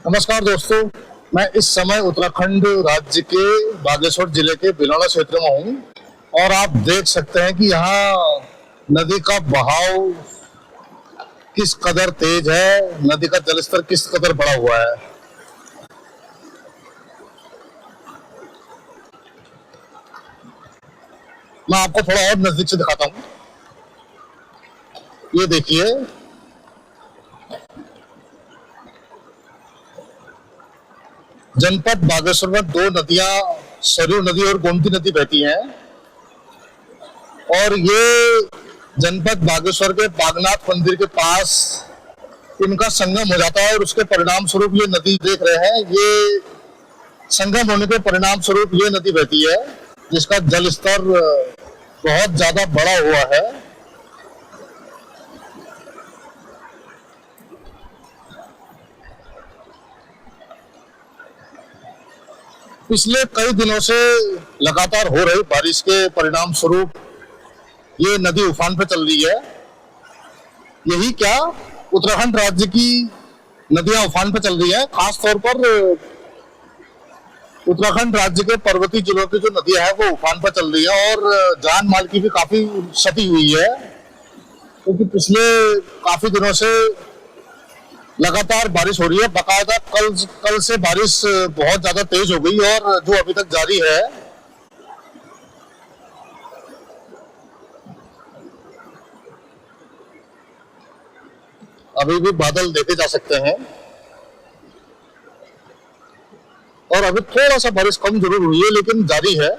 नमस्कार दोस्तों। मैं इस समय उत्तराखंड राज्य के बागेश्वर जिले के बिनौला क्षेत्र में हूँ और आप देख सकते हैं कि यहाँ नदी का बहाव किस कदर तेज है, नदी का जलस्तर किस कदर बढ़ा हुआ है। मैं आपको थोड़ा और नजदीक से दिखाता हूँ। ये देखिए, जनपद बागेश्वर में दो नदियां, सरयू नदी और गोमती नदी बहती हैं और ये जनपद बागेश्वर के बागनाथ मंदिर के पास इनका संगम हो जाता है और उसके परिणाम स्वरूप ये नदी देख रहे हैं, ये संगम होने के परिणाम स्वरूप ये नदी बहती है जिसका जल स्तर बहुत ज्यादा बढ़ा हुआ है। पिछले कई दिनों से लगातार हो रही बारिश के परिणाम स्वरूप ये नदी उफान पर चल रही है। यही क्या, उत्तराखंड राज्य की नदियां उफान पर चल रही है। खास तौर पर उत्तराखंड राज्य के पर्वतीय जिलों की जो नदियां हैं वो उफान पर चल रही है और जान माल की भी काफी क्षति हुई है, क्योंकि पिछले काफी दिनों से लगातार बारिश हो रही है। बाकायदा कल से बारिश बहुत ज्यादा तेज हो गई और जो अभी तक जारी है। अभी भी बादल देखे जा सकते हैं और अभी थोड़ा सा बारिश कम जरूर हुई है लेकिन जारी है।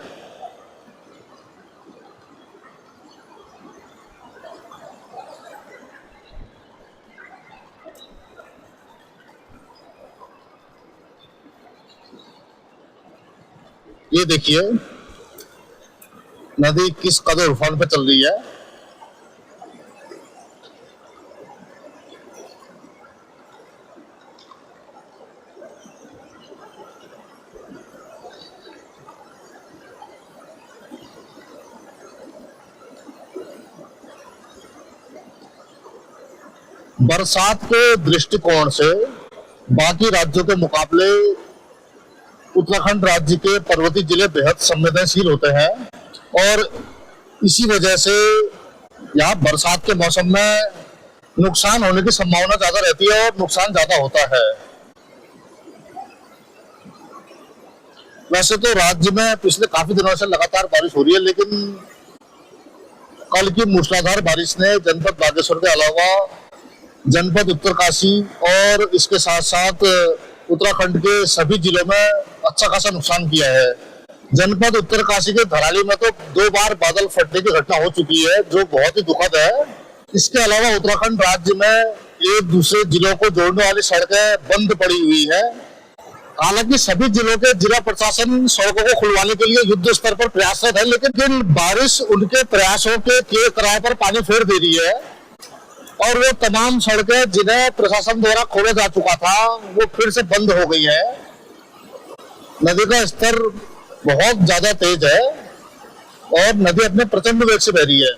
ये देखिए नदी किस कदर उफान पर चल रही है। बरसात के दृष्टिकोण से बाकी राज्यों के मुकाबले उत्तराखंड राज्य के पर्वतीय जिले बेहद संवेदनशील होते हैं और इसी वजह से यहाँ बरसात के मौसम में नुकसान होने की संभावना ज्यादा रहती है और नुकसान ज्यादा होता है। वैसे तो राज्य में पिछले काफी दिनों से लगातार बारिश हो रही है, लेकिन कल की मूसलाधार बारिश ने जनपद बागेश्वर के अलावा जनपद उत्तरकाशी और इसके साथ साथ उत्तराखंड के सभी जिलों में अच्छा खासा नुकसान किया है। जनपद उत्तरकाशी के धराली में तो 2 बार बादल फटने की घटना हो चुकी है, जो बहुत ही दुखद है। इसके अलावा उत्तराखंड राज्य में एक दूसरे जिलों को जोड़ने वाली सड़कें बंद पड़ी हुई है। हालांकि सभी जिलों के जिला प्रशासन सड़कों को खुलवाने के लिए युद्ध स्तर पर प्रयासरत है, लेकिन बारिश उनके प्रयासों के किराए पर पानी फेर दे रही है और वो तमाम सड़कें जिन्हें प्रशासन द्वारा खोला जा चुका था वो फिर से बंद हो गई है। नदी का स्तर बहुत ज्यादा तेज है और नदी अपने प्रचंड वेग से बह रही है।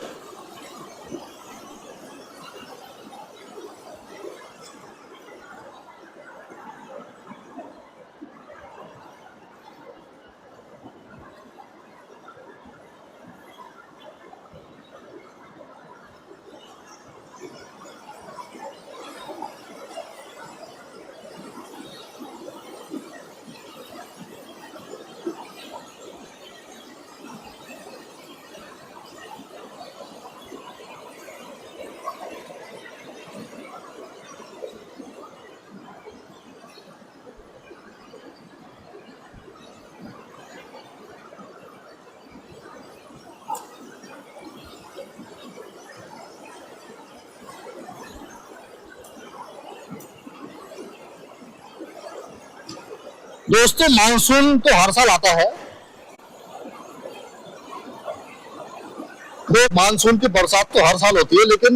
दोस्तों, मानसून तो हर साल आता है। तो मानसून की बरसात तो हर साल होती है, लेकिन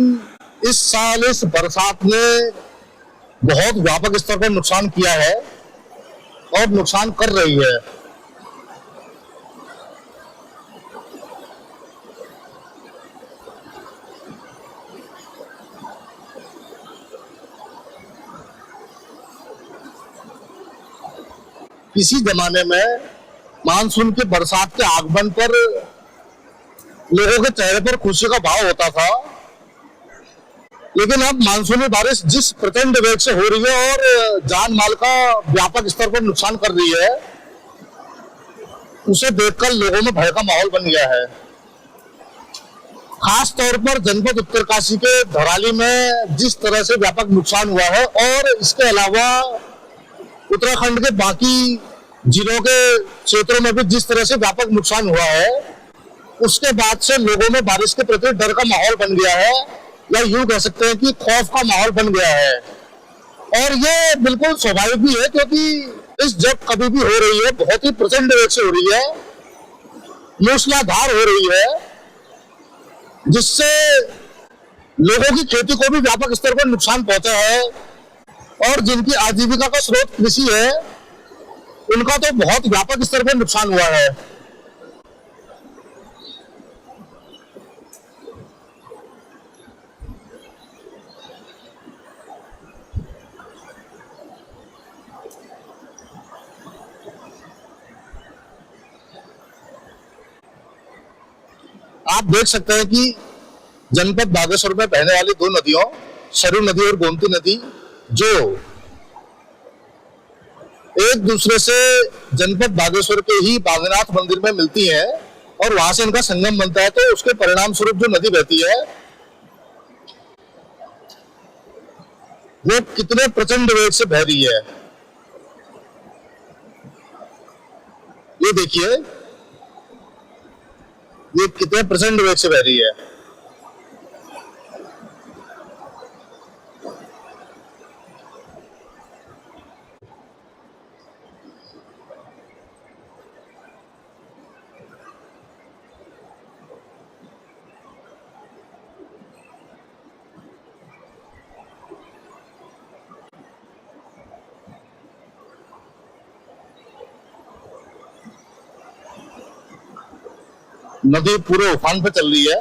इस साल इस बरसात ने बहुत व्यापक स्तर पर नुकसान किया है और नुकसान कर रही है। किसी जमाने में मानसून के बरसात के आगमन पर लोगों के चेहरे पर खुशी का भाव होता था, लेकिन अब मानसूनी बारिश जिस प्रचंड वेग से हो रही है और जान माल का व्यापक स्तर पर नुकसान कर रही है, उसे देखकर लोगों में भय का माहौल बन गया है। खास तौर पर जनपद उत्तरकाशी के धराली में जिस तरह से व्यापक नुकसान हुआ है और इसके अलावा उत्तराखंड के बाकी जिलों के क्षेत्रों में भी जिस तरह से व्यापक नुकसान हुआ है, उसके बाद से लोगों में बारिश के प्रति डर का माहौल बन गया है, या यूं कह सकते हैं कि खौफ का माहौल बन गया है। और ये बिल्कुल स्वाभाविक भी है, क्योंकि इस जब कभी भी हो रही है बहुत ही प्रचंड वेग से हो रही है, मूसलाधार हो रही है, जिससे लोगों की खेती को भी व्यापक स्तर पर नुकसान पहुंचा है और जिनकी आजीविका का स्रोत कृषि है, उनका तो बहुत व्यापक स्तर पर नुकसान हुआ है। आप देख सकते हैं कि जनपद बागेश्वर में बहने वाली दो नदियों, सरयू नदी और गोमती नदी, जो एक दूसरे से जनपद बागेश्वर के ही बागनाथ मंदिर में मिलती हैं और वहां से इनका संगम बनता है, तो उसके परिणाम स्वरूप जो नदी बहती है वो कितने प्रचंड वेग से बह रही है। ये देखिए, ये कितने प्रचंड वेग से बह रही है। नदी पूरे उफान पे चल रही है।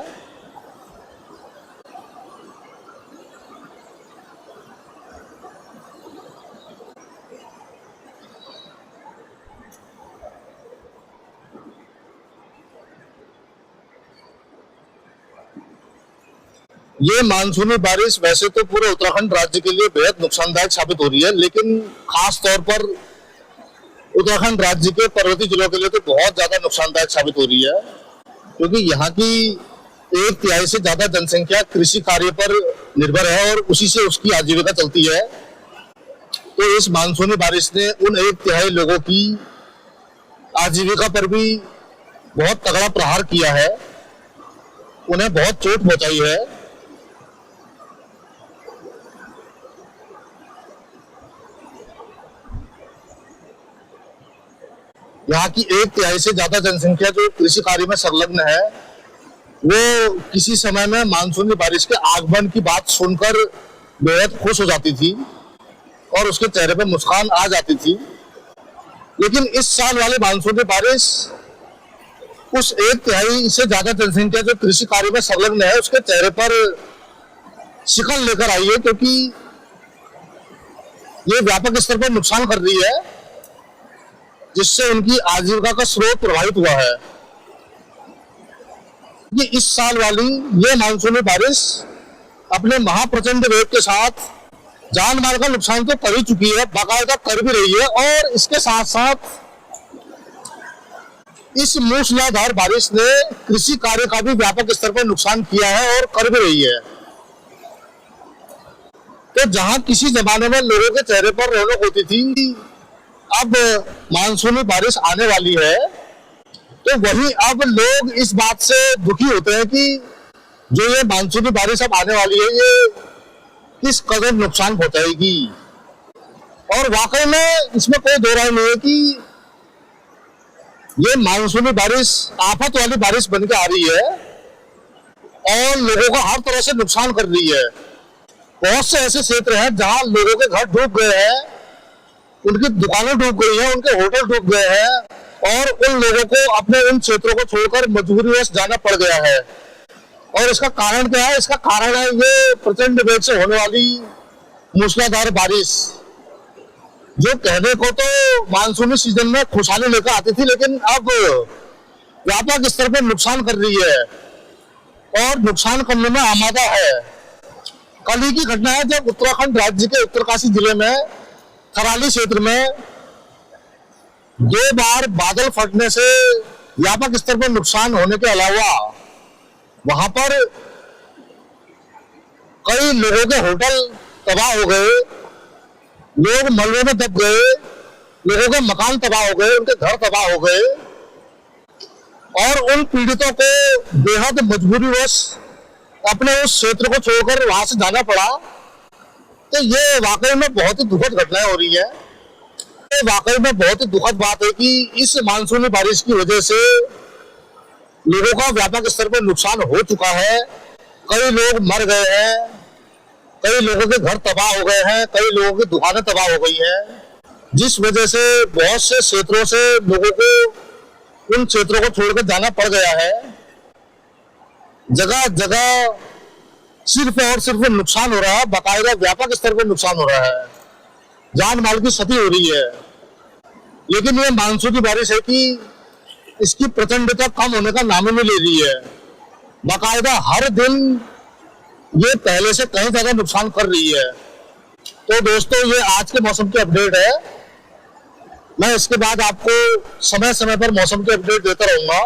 ये मानसूनी बारिश वैसे तो पूरे उत्तराखंड राज्य के लिए बेहद नुकसानदायक साबित हो रही है, लेकिन खास तौर पर उत्तराखंड राज्य के पर्वतीय जिलों के लिए तो बहुत ज्यादा नुकसानदायक साबित हो रही है, क्योंकि यहाँ की 1/3 से ज्यादा जनसंख्या कृषि कार्य पर निर्भर है और उसी से उसकी आजीविका चलती है। तो इस मानसूनी बारिश ने उन 1/3 लोगों की आजीविका पर भी बहुत तगड़ा प्रहार किया है, उन्हें बहुत चोट पहुंचाई है। यहाँ की 1/3 से ज्यादा जनसंख्या जो कृषि कार्य में संलग्न है, वो किसी समय में मानसूनी बारिश के आगमन की बात सुनकर बेहद खुश हो जाती थी और उसके चेहरे पे मुस्कान आ जाती थी। लेकिन इस साल वाली मानसूनी बारिश उस 1/3 से ज्यादा जनसंख्या जो कृषि कार्य में संलग्न है, उसके चेहरे पर शिकन लेकर आई है, क्योंकि ये व्यापक स्तर पर नुकसान कर रही है, जिससे उनकी आजीविका का स्रोत प्रभावित हुआ है। ये इस साल वाली ये मानसूनी बारिश अपने महाप्रचंड वेग के साथ जान माल का नुकसान तो कर ही चुकी है, बाकायदा कर भी रही है, और इसके साथ साथ इस मूसलाधार बारिश ने कृषि कार्य का भी व्यापक स्तर पर नुकसान किया है और कर भी रही है। तो जहां किसी जमाने में लोगों के चेहरे पर रौनक होती थी, अब मानसूनी बारिश आने वाली है, तो वही अब लोग इस बात से दुखी होते हैं कि जो ये मानसूनी बारिश अब आने वाली है, ये किस कदर नुकसान पहुंचाएगी। और वाकई में इसमें कोई दो राय नहीं है कि ये मानसूनी बारिश आफत वाली बारिश बन के आ रही है और लोगों को हर तरह से नुकसान कर रही है। बहुत से ऐसे क्षेत्र हैं जहां लोगों के घर डूब गए हैं, उनकी दुकानें डूब गई हैं, उनके होटल डूब गए हैं और उन लोगों को अपने उन क्षेत्रों को छोड़कर मजबूरीवश जाना पड़ गया है। और इसका कारण क्या है? इसका कारण है ये प्रचंड वेग से होने वाली मूसलाधार बारिश। जो कहने को तो मानसूनी सीजन में खुशहाली लेकर आती थी, लेकिन अब व्यापक स्तर पर नुकसान कर रही है और नुकसान करने में आमादा है। कल ही की घटना है जब उत्तराखंड राज्य के उत्तरकाशी जिले में थराली क्षेत्र में 2 बार बादल फटने से व्यापक स्तर पर नुकसान होने के अलावा वहां पर कई लोगों के होटल तबाह हो गए, लोग मलबे में दब गए, लोगों के मकान तबाह हो गए, उनके घर तबाह हो गए और उन पीड़ितों को बेहद मजबूरीवश अपने उस क्षेत्र को छोड़कर वहां से जाना पड़ा। तो ये वाकई में बहुत ही दुखद घटनाएं हो रही है। ये वाकई में बहुत ही दुखद बात है कि इस मानसूनी बारिश की वजह से लोगों का व्यापक स्तर पर नुकसान हो चुका है। कई लोग मर गए हैं, कई लोगों के घर तबाह हो गए हैं, कई लोगों की दुकानें तबाह हो गई हैं, जिस वजह से बहुत से क्षेत्रों से लोगों को उन क्षेत्रों को छोड़कर जाना पड़ गया है। जगह जगह सिर्फ और सिर्फ नुकसान हो रहा है, बाकायदा व्यापक स्तर पर नुकसान हो रहा है, जान माल की क्षति हो रही है। लेकिन ये मानसूनी बारिश है कि इसकी प्रचंडता कम होने का नाम ही नहीं ले रही है। बाकायदा हर दिन ये पहले से कहीं ज्यादा नुकसान कर रही है। तो दोस्तों, ये आज के मौसम की अपडेट है। मैं इसके बाद आपको समय समय पर मौसम की अपडेट देता रहूंगा।